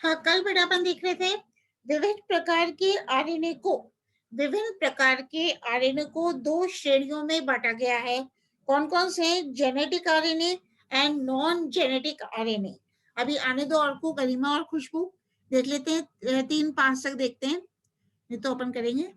हाँ, कल बेटा अपन देख रहे थे विभिन्न प्रकार के आरएनए को दो श्रेणियों में बांटा गया है। कौन कौन से? Genetic RNA and non genetic RNA. अभी आने दो और को, गरिमा और खुशबू देख लेते हैं, 3-5 तक देखते हैं, नहीं तो अपन करेंगे।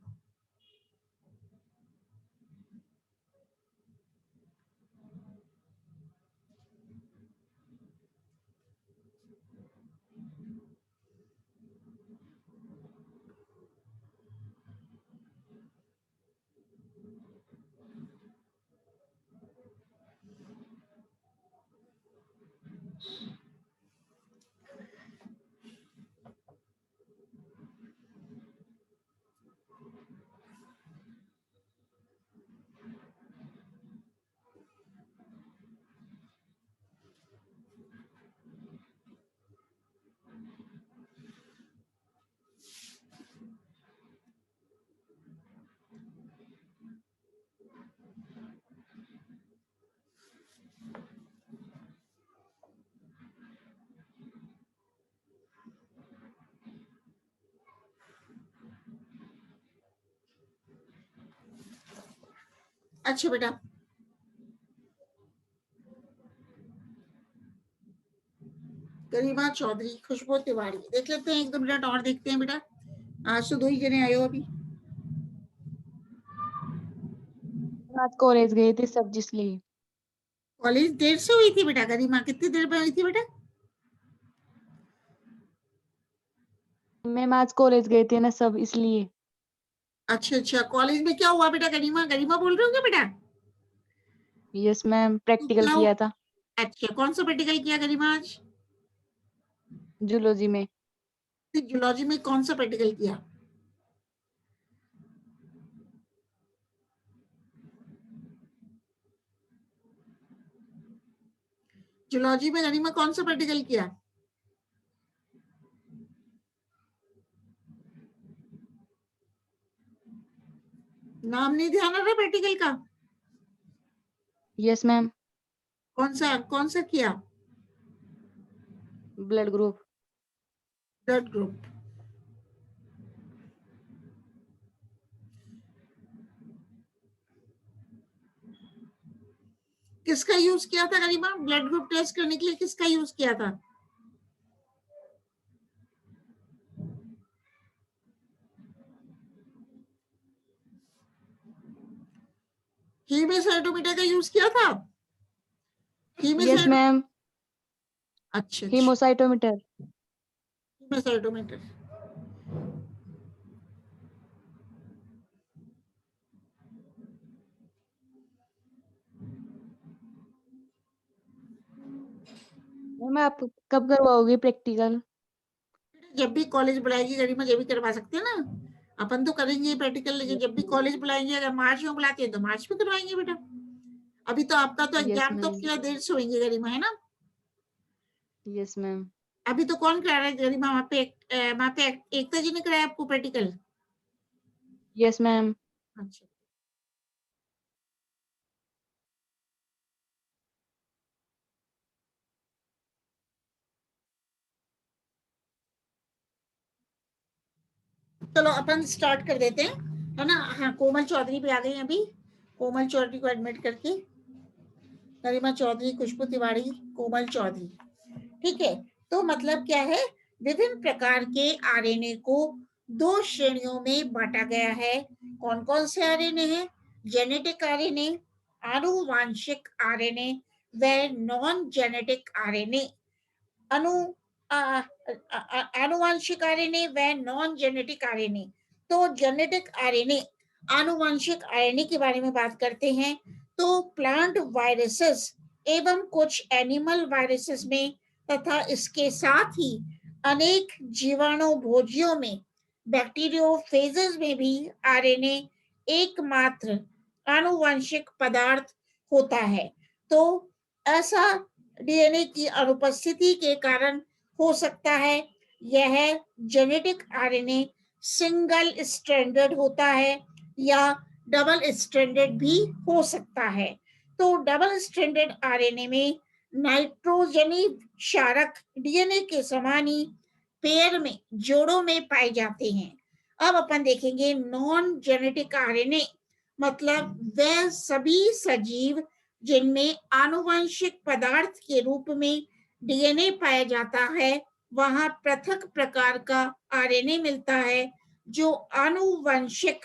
अच्छा बेटा, गरिमा चौधरी, खुशबू तिवारी देख लेते हैं, 1-2 मिनट और देखते हैं बेटा। आज तो 2 ही जने आए हो अभी। आज कॉलेज गए थे सब, जिसलिए। कॉलेज देर से हुई थी बेटा। गरिमा कितनी देर में हुई थी बेटा? मैम आज कॉलेज गए थे ना सब, इसलिए। अच्छा अच्छा, कॉलेज में क्या हुआ बेटा? गरिमा गरिमा बोल रहे हो क्या बेटा? यस मैम, तो प्रैक्टिकल क्या किया था अच्छा, कौन सा प्रैक्टिकल किया गरिमा आज? जूलॉजी में। जूलॉजी में कौन सा प्रैक्टिकल किया? जूलॉजी में गरिमा कौन सा प्रैक्टिकल किया? नाम नहीं ध्यान आ रहा प्रैक्टिकल का? Yes ma'am. कौन सा किया? Blood group. Blood group. किसका यूज किया था गरिमा? ब्लड ग्रुप टेस्ट करने के लिए किसका यूज किया था? हीमोसाइटोमीटर का यूज किया था? यस हीमोसाइटो मैम, अच्छा अच्छा, हीमोसाइटोमीटर। हीमोसाइटोमीटर। मैम आप कब करवाओगे प्रैक्टिकल? जब भी कॉलेज बुलाएगी गरिमा, जब भी करवा सकते हैं ना। अपन तो करेंगे प्रैक्टिकल, लेकिन जब भी कॉलेज बुलाएंगे, अगर मार्च में बुलाते हैं तो मार्च में करवाएंगे बेटा। अभी तो आपका तो यस एग्जाम तो मैम। क्या देर से होंगे गरिमा, है ना? Yes ma'am. अभी तो कौन करा रहा है गरिमा वहाँ पे? वहाँ पे एकता जी ने कराया आपको प्रैक्टिकल? Yes ma'am. अच्छा, चलो अपन स्टार्ट कर देते हैं, है ना? हाँ, कोमल चौधरी भी आ गई अभी। कोमल चौधरी को एडमिट करके, गरिमा चौधरी, खुशबू तिवारी, कोमल चौधरी। ठीक है। तो मतलब क्या है? विभिन्न प्रकार के आरएनए को दो श्रेणियों में बांटा गया है। कौन कौन से आरएनए हैं? जेनेटिक आरएनए, आनुवांशिक आरएनए व नॉन जेनेटिक आरएनए। अनु आनुवांशिक आरएनए व नॉन जेनेटिक आरएनए। तो जेनेटिक आरएनए, आनुवांशिक आरएनए के बारे में बात करते हैं। तो प्लांट वायरसेस एवं कुछ एनिमल वायरसेस में तथा इसके साथ ही अनेक जीवाणु भोजियों में, बैक्टीरियोफेजेस में भी आरएनए एकमात्र आनुवंशिक पदार्थ होता है। तो ऐसा डीएनए की अनुपस्थिति के कारण हो सकता है यह जेनेटिक आरएनए सिंगल स्ट्रैंडेड होता है या डबल स्ट्रैंडेड भी हो सकता है। तो डबल स्ट्रैंडेड आरएनए में नाइट्रोजनी क्षारक डीएनए के समान ही पेयर में, जोड़ों में पाए जाते हैं। अब अपन देखेंगे नॉन जेनेटिक आरएनए, मतलब वह सभी सजीव जिनमें आनुवंशिक पदार्थ के रूप में डीएनए पाया जाता है, वहां पृथक प्रकार का आरएनए मिलता है जो आनुवंशिक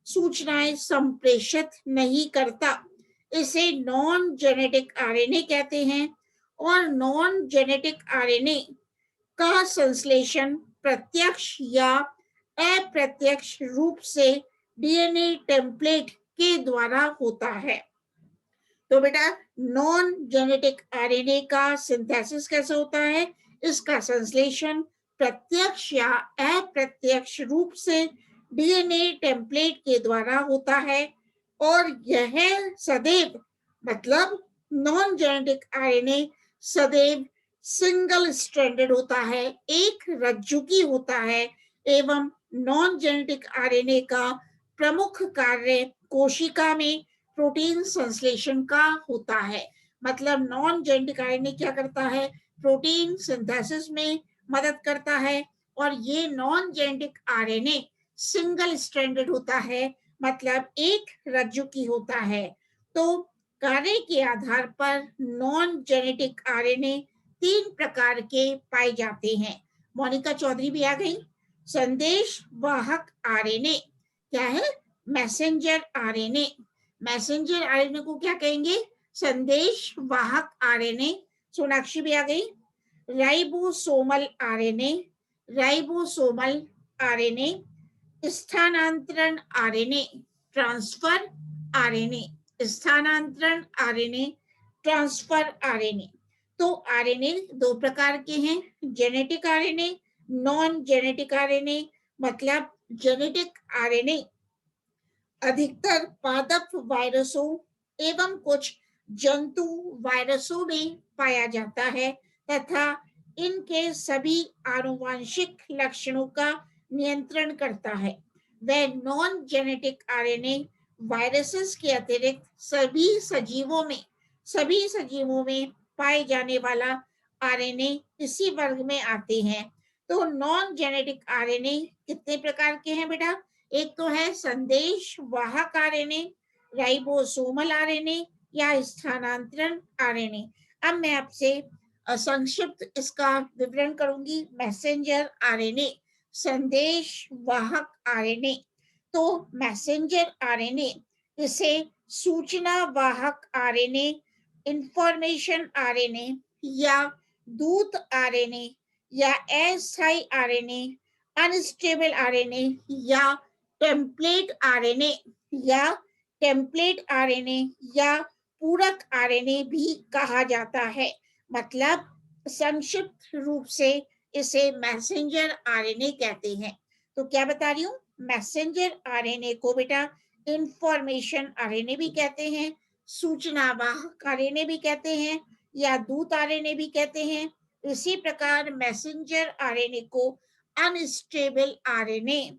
सूचनाएं संप्रेषित नहीं करता। इसे नॉन जेनेटिक आरएनए कहते हैं। और नॉन जेनेटिक आरएनए का संश्लेषण प्रत्यक्ष या अप्रत्यक्ष रूप से डीएनए टेम्पलेट के द्वारा होता है। तो बेटा नॉन जेनेटिक आरएनए का सिंथेसिस कैसे होता है? इसका संश्लेषण प्रत्यक्ष या अप्रत्यक्ष रूप से डीएनए टेम्पलेट के द्वारा होता है। और यह सदैव, मतलब नॉन जेनेटिक आरएनए सदैव सिंगल स्ट्रैंडेड होता है, एक रज्जुकी होता है। एवं नॉन जेनेटिक आरएनए का प्रमुख कार्य कोशिका में प्रोटीन संश्लेषण का होता है। मतलब नॉन जेनेटिक आरएनए क्या करता है? प्रोटीन सिंथेसिस में मदद करता है। और ये non genetic RNA single stranded होता है, मतलब एक रज्जुकी होता है। तो कार्य के आधार पर नॉन जेनेटिक आरएनए 3 प्रकार के पाए जाते हैं। मोनिका चौधरी भी आ गई। संदेश वाहक आरएनए क्या है? Messenger RNA. मैसेंजर आरएनए को क्या कहेंगे? संदेश वाहक आरएनए। सोनाक्षी भी आ गई। राइबोसोमल आरएनए, राइबोसोमल आरएनए, स्थानांतरण आरएनए, ट्रांसफर आरएनए, स्थानांतरण आरएनए, ट्रांसफर आरएनए। तो आरएनए 2 प्रकार के हैं, genetic RNA, non genetic RNA. मतलब जेनेटिक आरएनए अधिकतर पादप वायरसों एवं कुछ जंतु वायरसों में पाया जाता है तथा इनके सभी आनुवंशिक लक्षणों का नियंत्रण करता है। वह नॉन जेनेटिक आरएनए वायरसेस के अतिरिक्त सभी सजीवों में पाए जाने वाला आरएनए इसी वर्ग में आते हैं। तो नॉन जेनेटिक आरएनए कितने प्रकार के हैं बेटा? एक तो है संदेश वाहक आरएनए, राइबोसोमल आरएनए या स्थानांतरण आरएनए। अब मैं आपसे संक्षिप्त इसका विवरण करूंगी। मैसेंजर आरएनए, संदेश वाहक आरएनए। तो मैसेंजर आरएनए, इसे सूचना वाहक आरएनए, इंफॉर्मेशन आरएनए या दूत आरएनए या अस्थायी आरएनए, अनस्टेबल आरएनए या टेम्पलेट आरएनए या टेम्पलेट आरएनए या पूरक आरएनए भी कहा जाता है। मतलब संक्षिप्त रूप से इसे मैसेंजर आरएनए कहते हैं। तो क्या बता रही हूँ? मैसेंजर आरएनए को बेटा इंफॉर्मेशन आरएनए भी कहते हैं, सूचना वाहक आरएनए भी कहते हैं या दूत आरएनए भी कहते हैं। इसी प्रकार मैसेंजर आरएनए को अनस्टेबल आरएनए,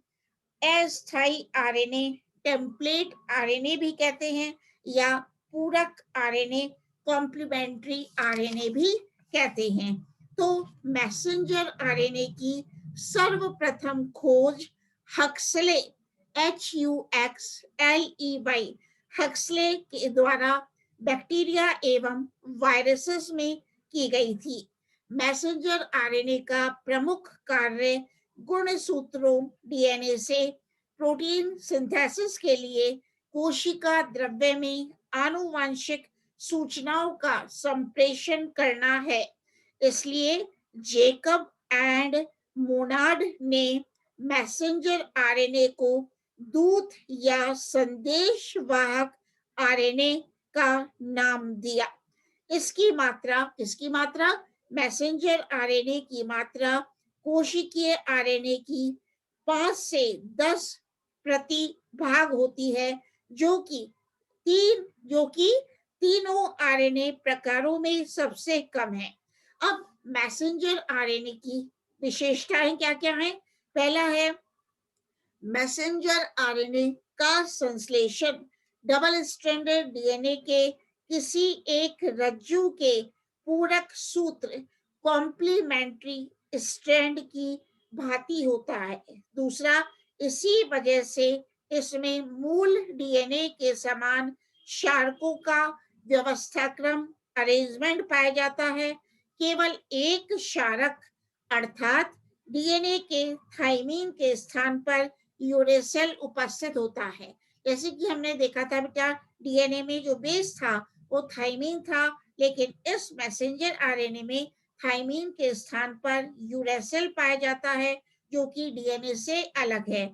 अस्थायी आरएनए, टेम्पलेट आरएनए भी कहते हैं या पूरक आरएनए, कॉम्प्लीमेंट्री आरएनए भी कहते हैं। तो मैसेंजर आरएनए की सर्वप्रथम खोज हक्सले, HUXLEY, हक्सले के द्वारा बैक्टीरिया एवं वायरसेस में की गई थी। मैसेंजर आरएनए का प्रमुख कार्य गुणसूत्रों डीएनए से प्रोटीन सिंथेसिस के लिए कोशिका द्रव्य में आनुवंशिक सूचनाओं का संप्रेषण करना है। इसलिए जेकब एंड मोनार्ड ने मैसेंजर आरएनए को दूत या संदेश वाहक आरएनए का नाम दिया। इसकी मात्रा मैसेंजर आरएनए की मात्रा कोशिकीय आरएनए की 5 से 10 प्रति भाग होती है, जो कि तीनों आरएनए प्रकारों में सबसे कम है। अब मैसेंजर आरएनए की विशेषताएं क्या क्या हैं? पहला है मैसेंजर आरएनए का संश्लेषण डबल स्ट्रैंडेड डीएनए के किसी एक रज्जु के पूरक सूत्र कॉम्प्लीमेंट्री स्ट्रैंड की भांति होता है। दूसरा, इसी वजह से इसमें मूल डीएनए के समान शार्कों का व्यवस्थाक्रम अरेंजमेंट पाया जाता है। केवल एक शारक अर्थात डीएनए के थाइमीन के स्थान पर यूरेसिल उपस्थित होता है। जैसे कि हमने देखा था बेटा, डीएनए में जो बेस था वो थाइमीन था, लेकिन इस मैसेंजर आरएनए में थाइमीन के स्थान पर यूरेसिल पाया जाता है, जो कि डीएनए से अलग है।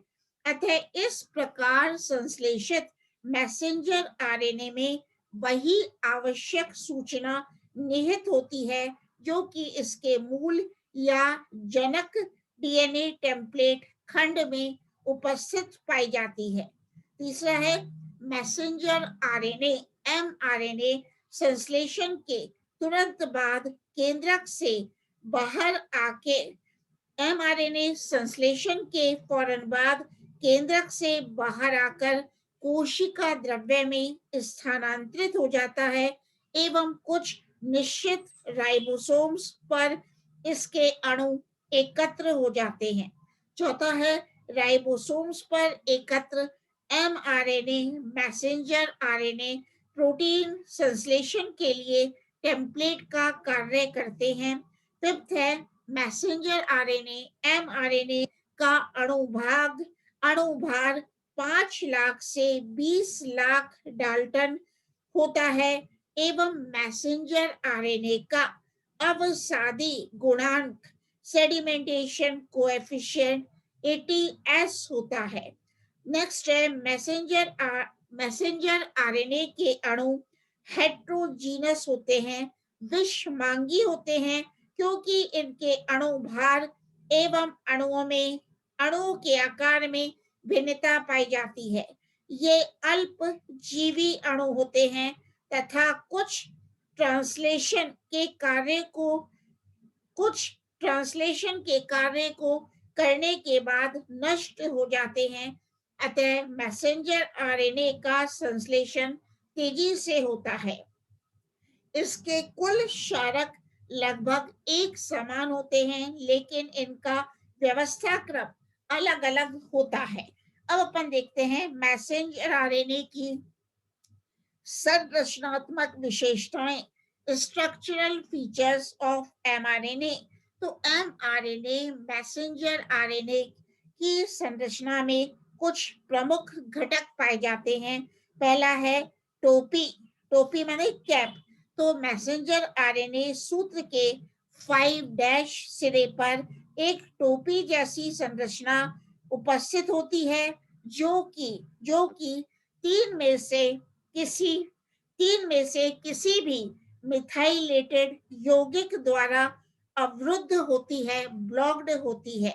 अतः इस प्रकार संश्लेषित मैसेंजर आरएनए में वही आवश्यक सूचना निहित होती है जो कि इसके मूल या जनक डीएनए टेम्पलेट खंड में उपस्थित पाई जाती है। तीसरा है मैसेंजर आरएनए एमआरएनए संश्लेषण के तुरंत बाद केंद्रक से बाहर आके एमआरएनए संश्लेषण के फौरन बाद केंद्रक से बाहर आकर कोशिका द्रव्य में स्थानांतरित हो जाता है एवं कुछ निश्चित राइबोसोम्स पर इसके अणु एकत्र हो जाते हैं। चौथा है राइबोसोम्स पर एकत्र एमआरएनए मैसेंजर आरएनए प्रोटीन संश्लेषण के लिए टेम्पलेट का कार्य करते हैं। फिफ्थ है मैसेंजर आरएनए एमआरएनए का अणुभार 5 लाख से 20 लाख डाल्टन होता है एवं मैसेंजर आरएनए का अवसादी गुणांक सेडिमेंटेशन कोएफिशिएंट 80s होता है। नेक्स्ट है मैसेंजर आरएनए के अणु हेट्रोजीनस होते हैं, विषमांगी होते हैं, क्योंकि इनके अणु भार एवं अणुओं के आकार में भिन्नता पाई जाती है। ये अल्प जीवी अणु होते हैं तथा कुछ ट्रांसलेशन के कार्य को करने के बाद नष्ट हो जाते हैं। अतः मैसेंजर आरएनए का संश्लेषण तेजी से होता है। इसके कुल क्षारक लगभग एक समान होते हैं, लेकिन इनका व्यवस्था क्रम अलग अलग होता है। अब अपन देखते हैं मैसेंजर आरएनए की संरचनात्मक विशेषताएं, स्ट्रक्चरल फीचर्स ऑफ एमआरएनए। तो एमआरएनए मैसेंजर आरएनए की संरचना में कुछ प्रमुख घटक पाए जाते हैं। पहला है टोपी माने कैप। तो मैसेंजर आरएनए सूत्र के 5' सिरे पर एक टोपी जैसी संरचना उपस्थित होती है, जो कि तीन में से किसी भी मिथाइलेटेड यौगिक द्वारा अवरुद्ध होती है, ब्लॉक्ड होती है।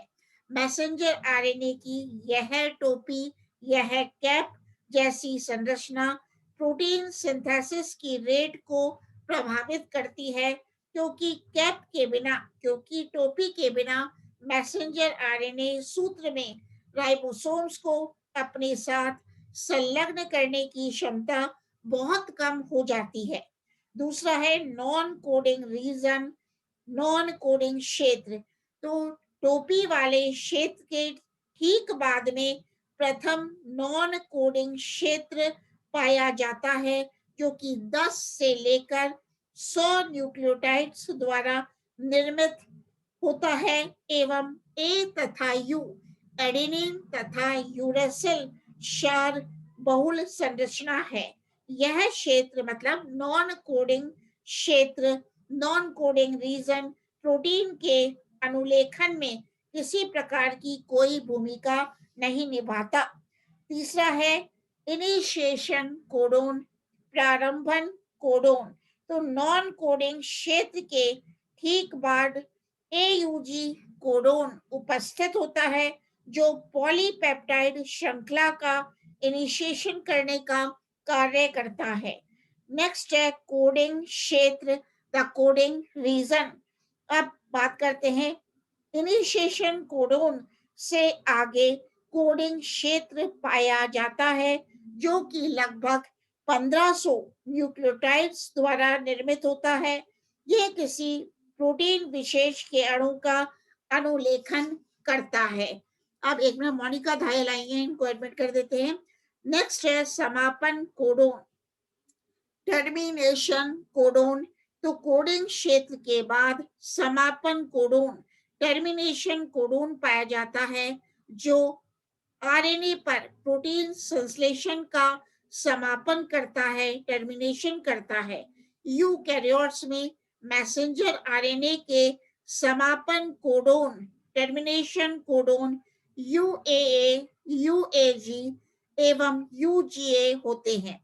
मैसेंजर आरएनए की यह कैप जैसी संरचना प्रोटीन सिंथेसिस की रेट को प्रभावित करती है, क्योंकि टोपी के बिना मैसेंजर आरएनए सूत्र में राइबोसोम्स को अपने साथ संलग्न करने की क्षमता बहुत कम हो जाती है। दूसरा है नॉन कोडिंग क्षेत्र। तो टोपी वाले क्षेत्र के ठीक बाद में प्रथम नॉन कोडिंग क्षेत्र पाया जाता है, जो कि 10 से लेकर 100 न्यूक्लियोटाइड्स द्वारा निर्मित होता है एवं ए तथा यू एडेनिन तथा यूरेसिल क्षार बहुल संरचना है। यह क्षेत्र मतलब नॉन कोडिंग रीजन प्रोटीन के अनुलेखन में किसी प्रकार की कोई भूमिका नहीं निभाता। तीसरा है इनिशिएशन कोडोन, प्रारंभन कोडोन। तो नॉन कोडिंग क्षेत्र के ठीक बाद एयूजी कोडोन उपस्थित होता है, जो पॉलीपेप्टाइड श्रृंखला का इनिशिएशन करने का कार्य करता है। नेक्स्ट है कोडिंग क्षेत्र, द कोडिंग रीजन। अब बात करते हैं इनिशिएशन कोडोन से आगे कोडिंग क्षेत्र पाया जाता है, जो कि लगभग 1500 न्यूक्लियोटाइड्स द्वारा निर्मित होता है। यह किसी प्रोटीन विशेष के अणु का अनुलेखन करता है। अब एक मिनट, मोनिका धायल आई हैं, इनको एडमिट कर देते हैं। नेक्स्ट है समापन कोडोन, टर्मिनेशन कोडोन। तो कोडिंग क्षेत्र के बाद समापन कोडोन, टर्मिनेशन कोडोन पाया जाता है, जो आरएनए पर प्रोटीन संश्लेषण का समापन करता है, टर्मिनेशन करता है। यूकैरियोट्स में मैसेंजर आरएनए के समापन कोडोन, टर्मिनेशन कोडोन यूएए, यूएजी एवं यूजीए होते हैं।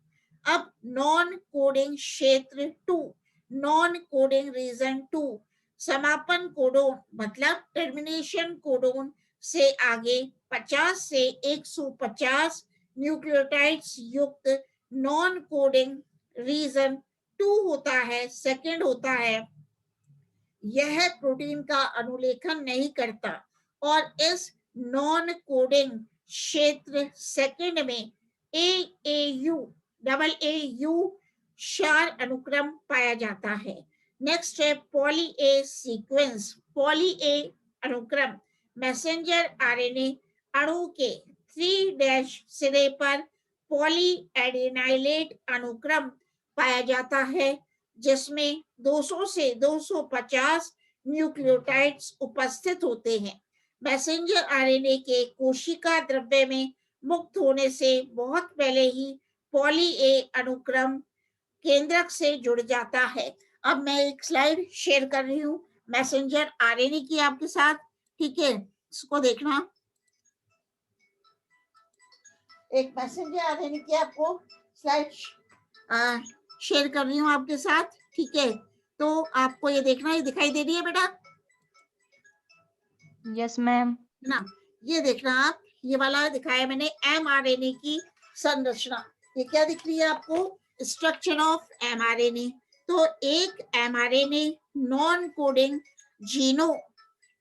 अब नॉन कोडिंग क्षेत्र 2, नॉन कोडिंग रीजन 2, समापन कोडोन मतलब टर्मिनेशन कोडोन से आगे 50 से 150 न्यूक्लियोटाइड्स युक्त नॉन कोडिंग रीजन 2 होता है, सेकंड होता है। यह प्रोटीन का अनुलेखन नहीं करता और इस नॉन कोडिंग क्षेत्र सेकंड में AAU, डबल AU क्षार अनुक्रम पाया जाता है। नेक्स्ट है poly A sequence, poly A अनुक्रम मैसेंजर आरएनए अणु के 3' सिरे पर पॉली एडेनाइलेट अनुक्रम पाया जाता है, जिसमें 200 से 250 न्यूक्लियोटाइड्स उपस्थित होते हैं। मैसेंजर आरएनए के कोशिका द्रव्य में मुक्त होने से बहुत पहले ही पॉली ए अनुक्रम केंद्रक से जुड़ जाता है। अब मैं एक स्लाइड शेयर कर रही हूँ मैसेंजर आरएनए की आपके साथ, ठीक है, इसको देखना। एक मैसेंजर आरएनए की आपको स्लाइड शेयर कर रही हूँ आपके साथ, ठीक है। तो आपको ये देखना, ये दिखाई दे रही है बेटा? Yes ma'am. ना, ये देखना आप, ये वाला दिखाया मैंने एमआरएनए की संरचना। ये क्या दिख रही है आपको? Structure of mRNA. तो एक एमआरएनए नॉन कोडिंग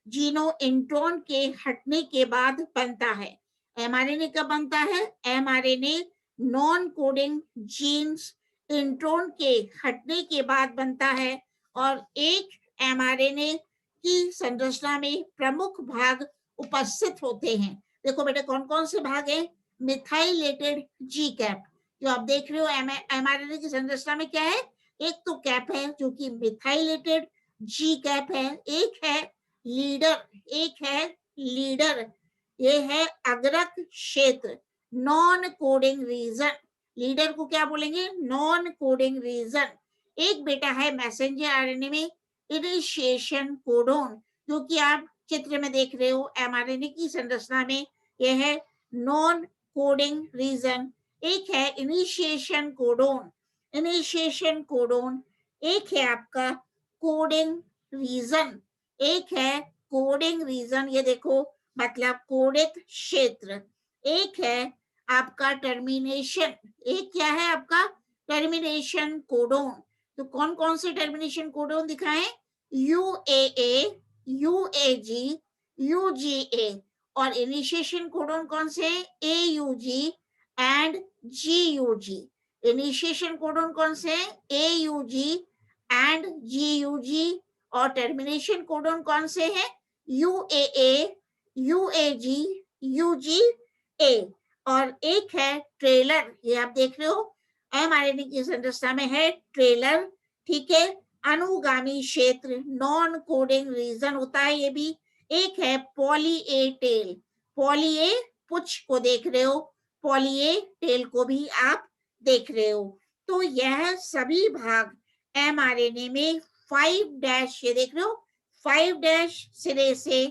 जीनो इंट्रॉन के हटने के बाद बनता है। एमआरएनए कब बनता है? MRNA non coding genes intron के हटने के बाद बनता है। और एक एमआरएनए की संरचना में प्रमुख भाग उपस्थित होते हैं। देखो बेटा कौन कौन से भाग हैं? मिथाइलेटेड जी कैप, जो आप देख रहे हो एमआरएनए की संरचना में क्या है? एक तो कैप है जो कि मिथाइलेटेड जी कैप है, एक है लीडर, ये है अग्रक क्षेत्र, नॉन कोडिंग रीजन। लीडर को क्या बोलेंगे? Non coding region. एक बेटा है मैसेंजर आरएनए में इनिशिएशन कोडोन, जो कि आप चित्र में देख रहे हो एमआरएनए की संरचना में, यह है नॉन कोडिंग रीजन। एक है इनिशिएशन कोडोन, एक है आपका कोडिंग रीजन, एक है कोडिंग रीजन, ये देखो मतलब कोडित क्षेत्र। एक है आपका टर्मिनेशन, एक क्या है आपका? Termination codon. तो कौन कौन से टर्मिनेशन कोडोन दिखाएं? UAA, UAG, UGA। और इनिशिएशन कोडोन कौन से? AUG and GUG। Initiation codon कौन से? AUG and GUG। और टर्मिनेशन कोडोन कौन से हैं? UAA, UAG, UGA। और एक है ट्रेलर, ये आप देख रहे हो एमआरएनए की संरचना में है ट्रेलर, ठीक है। अनुगामी क्षेत्र नॉन कोडिंग रीजन होता है ये भी। एक है poly A tail, poly A पुच्छ को देख रहे हो, पॉली ए टेल को भी आप देख रहे हो। तो यह सभी भाग एमआरएनए में 5' ये देख रहे हो 5' सिरे से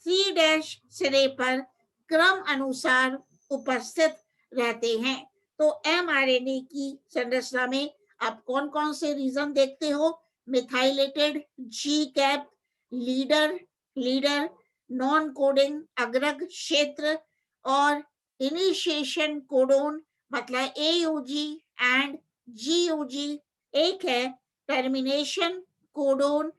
3' सिरे पर क्रम अनुसार उपस्थित रहते हैं। तो एमआरएनए की संरचना में आप कौन कौन से रीजन देखते हो? मिथाइलेटेड जी कैप, लीडर, नॉन कोडिंग अग्रग क्षेत्र, और इनिशिएशन कोडोन मतलब AUG एंड GUG। एक है टर्मिनेशन कोडोन,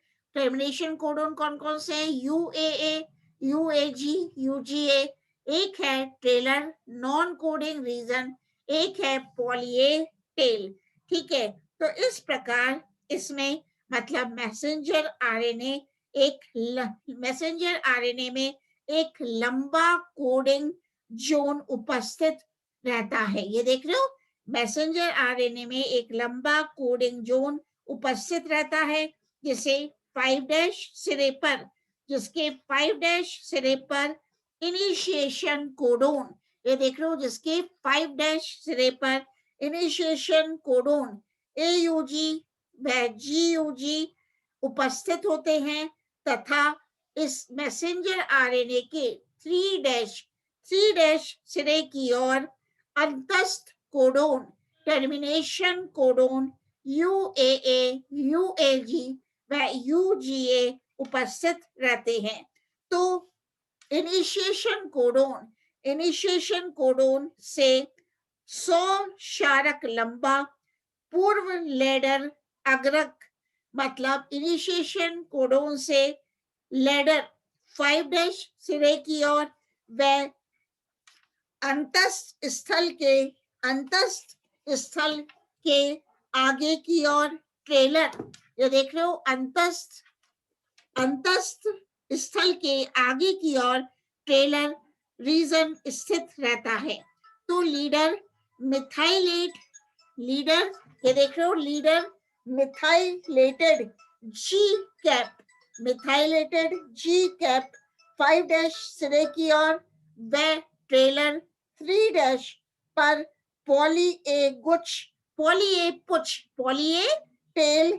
कौन कौन से हैं? UAA, UAG, UGA। एक है ट्रेलर नॉन कोडिंग रीजन, एक है पॉली ए टेल, ठीक है। तो इस प्रकार इसमें मतलब मैसेंजर आरएनए मैसेंजर आरएनए में एक लंबा कोडिंग जोन उपस्थित रहता है। ये देख रहे हो, मैसेंजर आरएनए में एक लंबा कोडिंग जोन उपस्थित रहता है, जिसे 5' सिरे पर, जिसके 5' सिरे पर इनिशिएशन कोडोन, ये देख रहे हो, जिसके 5' सिरे पर इनिशिएशन कोडोन AUG व GUG उपस्थित होते हैं, तथा इस मैसेंजर आरएनए के 3' सिरे की ओर अंतस्थ codon, termination codon UAA, UAG व UGA उपस्थित रहते हैं। तो इनिशिएशन कोडोन से 100 क्षारक लंबा पूर्व लैडर अग्रक, मतलब इनिशिएशन कोडोन से लैडर 5' सिरे की ओर व अंतस्थ स्थल के आगे की ओर ट्रेलर, ये देख रहे हो, अंतस्थ स्थल के आगे की ओर ट्रेलर रीजन स्थित रहता है। तो लीडर, ये देख रहे हो, लीडर मिथाइलेटेड जी कैप 5' सिरे की ओर व ट्रेलर 3' पर पॉली ए टेल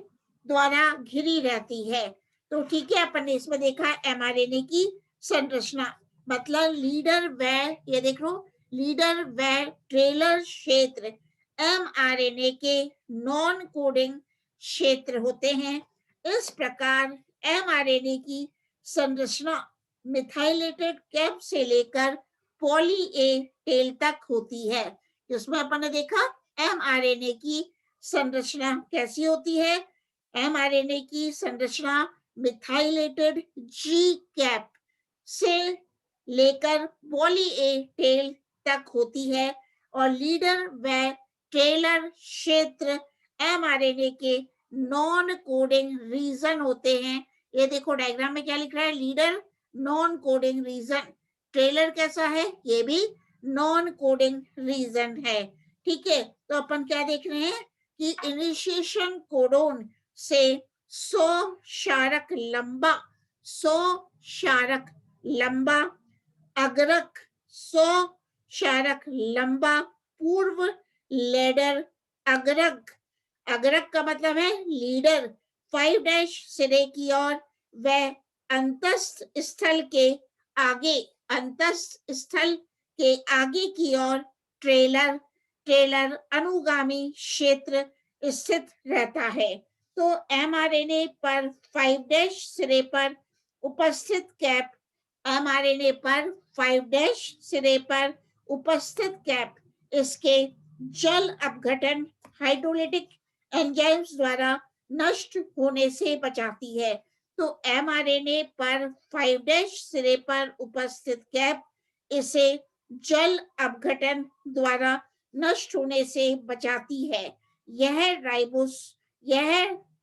द्वारा घिरी रहती है। तो ठीक है, अपन ने इसमें देखा एमआरएनए की संरचना, मतलब लीडर व, ये देख लो, लीडर व ट्रेलर क्षेत्र एमआरएनए के नॉन कोडिंग क्षेत्र होते हैं। इस प्रकार एमआरएनए की संरचना मिथाइलेटेड कैप से लेकर पॉली ए टेल तक होती है। जिसमें अपन ने देखा एमआरएनए की संरचना कैसी होती है। एमआरएनए की संरचना मिथाइलेटेड जी कैप से लेकर पॉली ए टेल तक होती है, और लीडर व ट्रेलर क्षेत्र एमआरएनए के नॉन कोडिंग रीजन होते हैं। ये देखो डायग्राम में क्या लिख रहा है, leader non coding region, trailer कैसा है, ये भी नॉन कोडिंग रीजन है। ठीक है, तो अपन क्या देख रहे हैं कि इनिशिएशन कोडोन से 100 क्षारक लंबा अग्रक, 100 क्षारक लंबा पूर्व लैडर अग्रक का मतलब है लीडर 5' सिरे की ओर व अंतस्थ स्थल के आगे की ओर ट्रेलर अनुगामी क्षेत्र स्थित रहता है। तो एमआरएनए पर 5' सिरे पर उपस्थित कैप, एमआरएनए पर 5' सिरे पर उपस्थित कैप इसके जल अपघटन हाइड्रोलिटिक एंजाइम्स द्वारा नष्ट होने से बचाती है। तो एमआरएनए पर 5' सिरे पर उपस्थित कैप इसे जल अपघटन द्वारा नष्ट होने से बचाती है। यह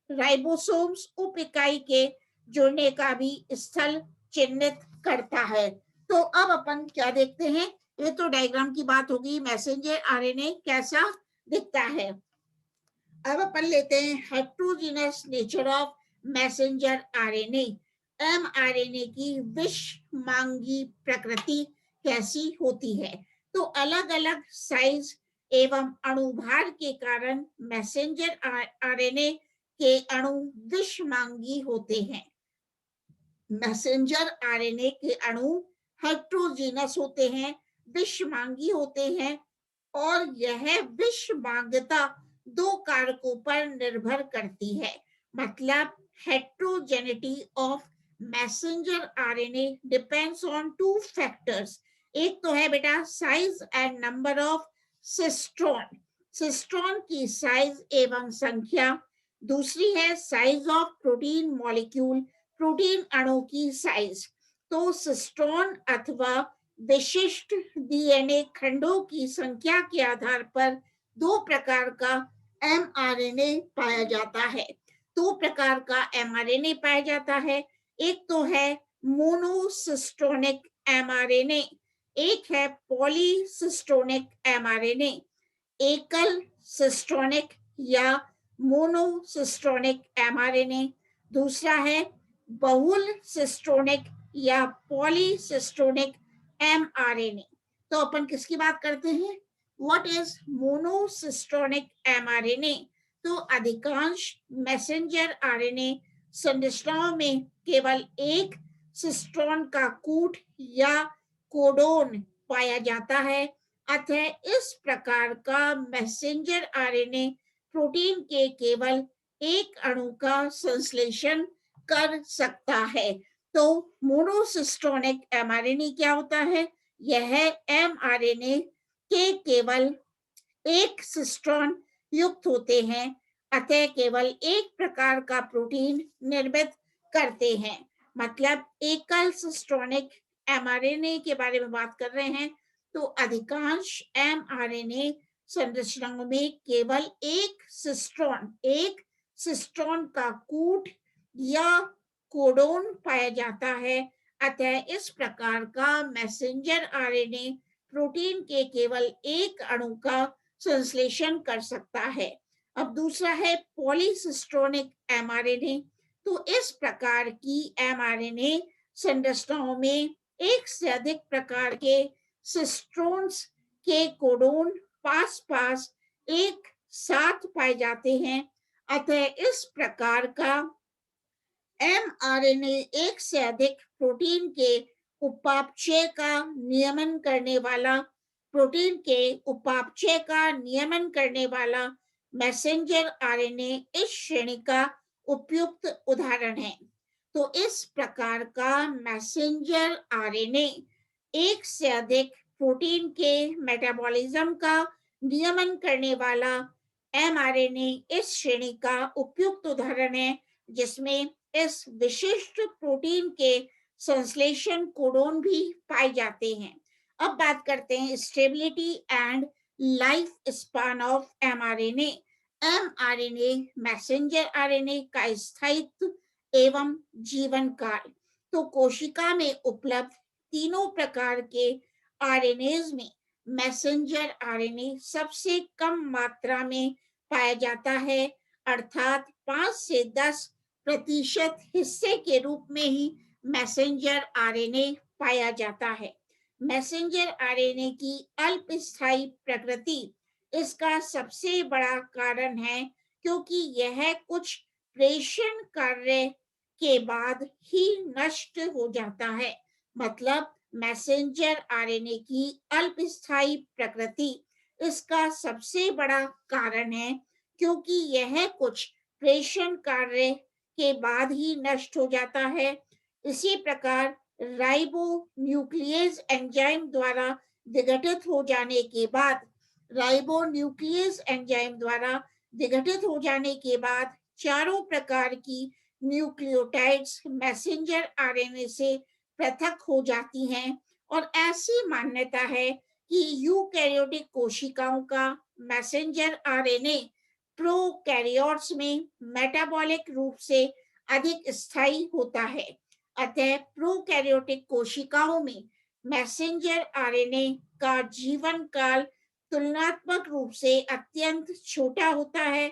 राइबोसोम्स उप इकाई के जुड़ने का भी स्थल चिन्हित करता है। तो अब अपन क्या देखते हैं, ये तो डायग्राम की बात होगी, मैसेंजर आरएनए कैसा दिखता है। अब अपन लेते हैं heterogeneous nature of messenger RNA. MRNA की विषमांगी प्रकृति कैसी होती है। तो अलग अलग साइज एवं अणुभार के कारण मैसेंजर आरएनए के अणु विषमांगी होते हैं। मैसेंजर आरएनए के अणु हेट्रोजीनस होते हैं, विषमांगी होते हैं, और यह विषमांगता 2 कारकों पर निर्भर करती है। मतलब heterogeneity of messenger RNA depends on 2 factors. एक तो है बेटा size and number of cistron की साइज एवं संख्या। दूसरी है size of protein molecule, protein अणु की साइज। तो सिस्ट्रॉन अथवा विशिष्ट डीएनए खंडों की संख्या के आधार पर 2 प्रकार का एमआरएनए पाया जाता है। 2 प्रकार का एमआरएनए पाया जाता है। एक तो है मोनोसिस्टोनिक एमआरएनए, एक है पॉलीसिस्टोनिक एमआरएनए। एकल सिस्टोनिक या मोनोसिस्टोनिक एमआरएनए, दूसरा है बहुल सिस्टोनिक या पॉलीसिस्टोनिक एमआरएनए। तो अपन किसकी बात करते हैं? What is monocistronic mRNA? तो अधिकांश मैसेंजर आरएनए संरचनाओं में केवल एक सिस्टोन का कूट या कोडोन पाया जाता है। अतः इस प्रकार का मैसेंजर आरएनए प्रोटीन के केवल एक अणु का संश्लेषण कर सकता है। तो मोनोसिस्टोनिक एमआरएनए क्या होता है? यह एमआरएनए के केवल एक सिस्टोन युक्त होते हैं, अतः केवल एक प्रकार का प्रोटीन निर्मित करते हैं। मतलब एकल सिस्टोनिक एमआरएनए के बारे में बात कर रहे हैं, तो अधिकांश एमआरएनए संरचनाओं में केवल एक सिस्टोन का कूट या कोडोन पाया जाता है। अतः इस प्रकार का मैसेंजर आरएनए प्रोटीन के केवल एक अणु का संश्लेषण कर सकता है। अब दूसरा है पॉलीसिस्टोनिक एमआरएनए। तो इस प्रकार की एमआरएनए संरचनाओं में एक से अधिक प्रकार के सिस्टोन्स के कोडोन पास पास एक साथ पाए जाते हैं। अतः इस प्रकार का एमआरएनए एक से अधिक प्रोटीन के उपापचय का नियमन करने वाला मैसेंजर आरएनए इस श्रेणी का उपयुक्त उदाहरण है। तो इस प्रकार का मैसेंजर आरएनए एक से अधिक प्रोटीन के मेटाबॉलिज्म का नियमन करने वाला एमआरएनए इस श्रेणी का उपयुक्त उदाहरण है, जिसमें इस विशिष्ट प्रोटीन के संश्लेषण कोडोन भी पाए जाते हैं। अब बात करते हैं stability and life span of mRNA. MRNA messenger RNA का स्थायित्व एवं जीवन काल। तो कोशिका में उपलब्ध तीनों प्रकार के आरएनएज में मैसेंजर आरएनए सबसे कम मात्रा में पाया जाता है, अर्थात 5 से 10% हिस्से के रूप में ही मैसेंजर आरएनए पाया जाता है। मैसेंजर आरएनए की अल्पस्थायी प्रकृति इसका सबसे बड़ा कारण है, क्योंकि यह कुछ प्रेषण कार्य के बाद ही नष्ट हो जाता है। मतलब मैसेंजर आरएनए की अल्पस्थायी प्रकृति इसका सबसे बड़ा कारण है, क्योंकि यह कुछ प्रेषण कार्य के बाद ही नष्ट हो जाता है। इसी प्रकार राइबो न्यूक्लियस एंजाइम द्वारा विघटित हो जाने के बाद चारों प्रकार की न्यूक्लियोटाइड्स मैसेंजर आरएनए से पृथक हो जाती हैं, और ऐसी मान्यता है कि यूकैरियोटिक कोशिकाओं का मैसेंजर आरएनए प्रोकैरियोट्स में मेटाबॉलिक रूप से अधिक स्थायी होता है। अतः प्रोकैरियोटिक कोशिकाओं में मैसेंजर आरएनए का जीवन काल तुलनात्मक रूप से अत्यंत छोटा होता है।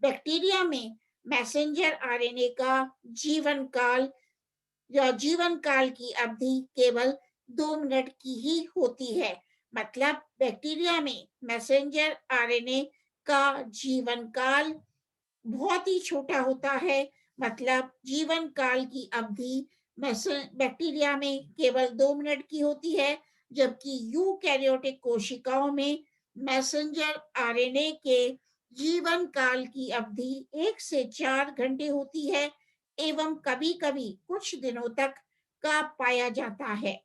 बैक्टीरिया में मैसेंजर आरएनए का जीवन काल की अवधि केवल 2 मिनट की ही होती है। मतलब बैक्टीरिया में मैसेंजर आरएनए का जीवन काल बहुत ही छोटा होता है। मतलब जीवन काल की अवधि बैक्टीरिया में केवल 2 मिनट की होती है, जबकि यूकैरियोटिक कोशिकाओं में मैसेंजर आरएनए के जीवन काल की अवधि 1 से 4 घंटे होती है एवं कभी-कभी कुछ दिनों तक का पाया जाता है।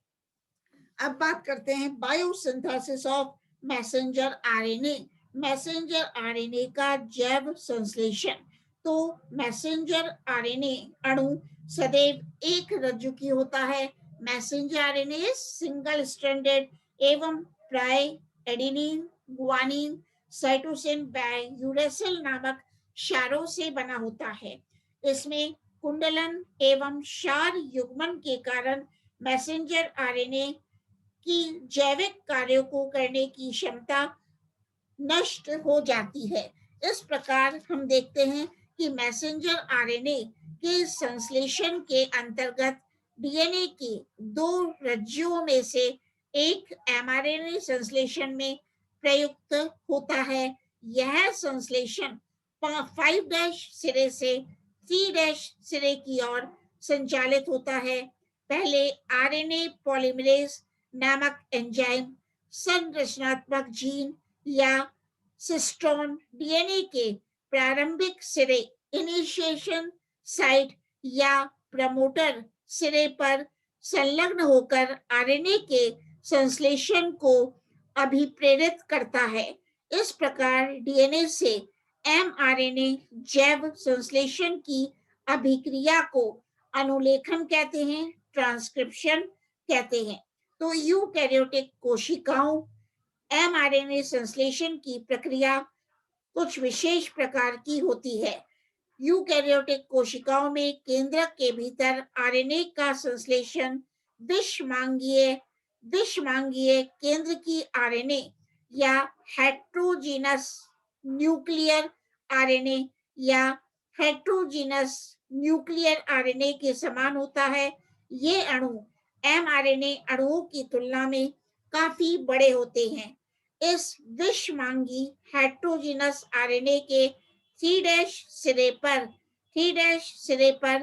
अब बात करते हैं biosynthesis of messenger RNA. Messenger RNA का जैव संश्लेषण। तो मैसेंजर आरएनए अणु सदैव एक रज्जुकी होता है। मैसेंजर आरएनए सिंगल स्ट्रैंडेड एवं प्राय एडेनिन, गुआनिन, साइटोसिन बाय यूरेसिल नामक क्षारों से बना होता है। इसमें कुंडलन एवं क्षार युग्मन के कारण मैसेंजर आरएनए की जैविक कार्यों को करने की क्षमता नष्ट हो जाती है। इस प्रकार हम देखते हैं कि मैसेंजर आरएनए के संश्लेषण के अंतर्गत डीएनए की दो रज्जुओं में से एक एमआरएनए संश्लेषण में प्रयुक्त होता है। यह संश्लेषण 5' सिरे से 3' सिरे की ओर संचालित होता है। पहले आरएनए पॉलीमरेज नामक एंजाइम संरचनात्मक जीन या सिस्टोन डीएनए के प्रारंभिक सिरे इनिशिएशन साइट या प्रमोटर सिरे पर संलग्न होकर आरएनए के संश्लेषण को अभिप्रेरित करता है। इस प्रकार डीएनए से एमआरएनए जैव संश्लेषण की अभिक्रिया को अनुलेखन कहते हैं, ट्रांसक्रिप्शन कहते हैं। तो यूकैरियोटिक कोशिकाओं एमआरएनए संश्लेषण की प्रक्रिया कुछ विशेष प्रकार की होती है। यूकैरियोटिक कोशिकाओं में केंद्रक के भीतर आरएनए का संश्लेषण विषमांगीय केंद्र की आरएनए या हेट्रोजीनस न्यूक्लियर आरएनए या हेट्रोजीनस न्यूक्लियर आरएनए के समान होता है। ये अणु एमआरएनए अणुओं की तुलना में काफी बड़े होते हैं। इस विषमांगी हेट्रोजीनस आरएनए के 3' सिरे पर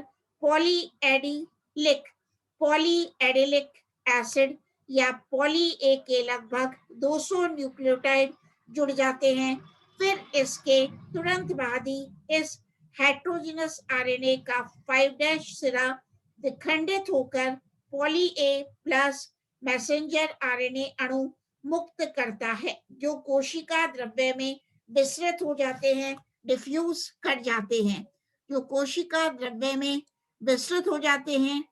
पॉलीएडिलिक एसिड या पॉली ए के लगभग 200 न्यूक्लियोटाइड जुड़ जाते हैं। फिर इसके तुरंत बाद ही इस हेट्रोजीनस आरएनए का 5' सिरा विखंडित होकर poly A plus messenger RNA अणु मुक्त करता है, जो कोशिका द्रव्य में विस्तृत हो जाते हैं, डिफ्यूज कर जाते हैं। जो कोशिका द्रव्य में विस्तृत हो जाते हैं,